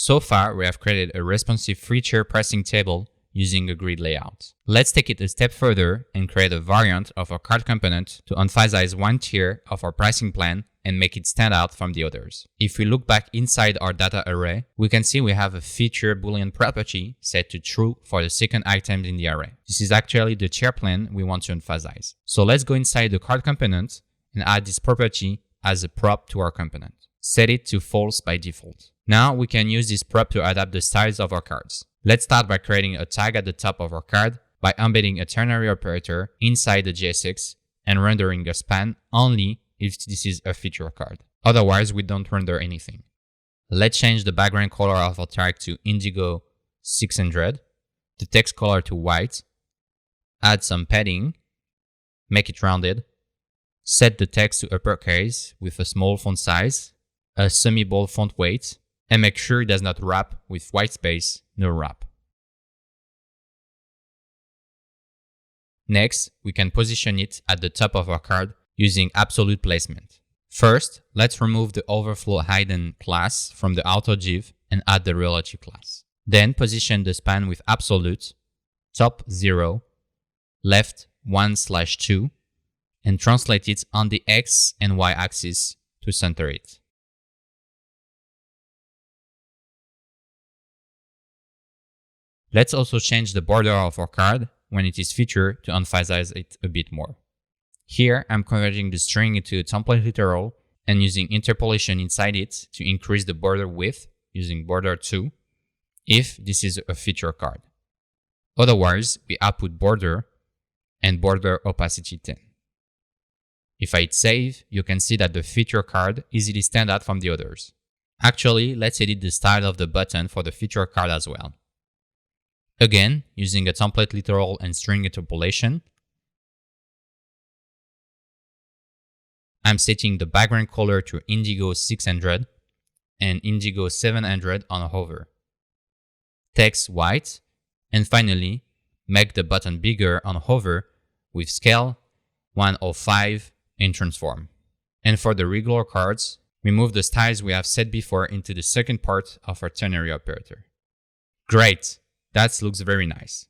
So far, we have created a responsive feature pricing table using a grid layout. Let's take it a step further and create a variant of our card component to emphasize one tier of our pricing plan and make it stand out from the others. If we look back inside our data array, we can see we have a feature boolean property set to true for the second item in the array. This is actually the tier plan we want to emphasize. So let's go inside the card component and add this property as a prop to our component. Set it to false by default. Now we can use this prop to adapt the styles of our cards. Let's start by creating a tag at the top of our card by embedding a ternary operator inside the JSX and rendering a span only if this is a feature card. Otherwise, we don't render anything. Let's change the background color of our tag to indigo 600, the text color to white, add some padding, make it rounded, set the text to uppercase with a small font size, a semi-bold font weight, and make sure it does not wrap with white space, no wrap. Next, we can position it at the top of our card using absolute placement. First, let's remove the overflow hidden class from the auto-div and add the relative class. Then position the span with absolute, top 0, left 1/2, and translate it on the X and Y axis to center it. Let's also change the border of our card when it is featured to emphasize it a bit more. Here, I'm converting the string into a template literal and using interpolation inside it to increase the border width using border 2 if this is a feature card. Otherwise, we output border and border opacity 10. If I hit save, you can see that the feature card easily stands out from the others. Actually, let's edit the style of the button for the feature card as well. Again, using a template literal and string interpolation, I'm setting the background color to indigo 600 and indigo 700 on hover. Text white, and finally, make the button bigger on hover with scale 105 in transform. And for the regular cards, we move the styles we have set before into the second part of our ternary operator. Great! That looks very nice.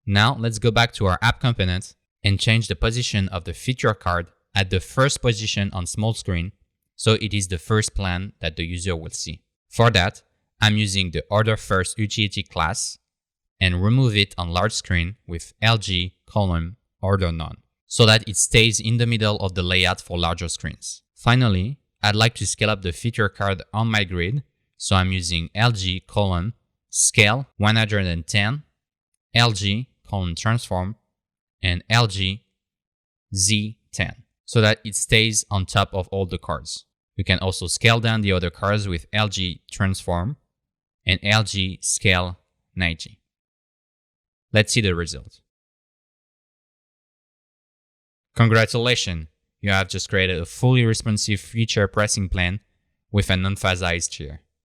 Now let's go back to our app component and change the position of the feature card at the first position on small screen so it is the first plan that the user will see. For that, I'm using the order first utility class and remove it on large screen with LG column order none so that it stays in the middle of the layout for larger screens. Finally, I'd like to scale up the feature card on my grid. So I'm using LG colon scale 110, LG colon transform, and LG Z10 so that it stays on top of all the cards. We can also scale down the other cards with LG transform and LG scale 90. Let's see the result. Congratulations! You have just created a fully responsive feature pricing plan with an emphasized tier.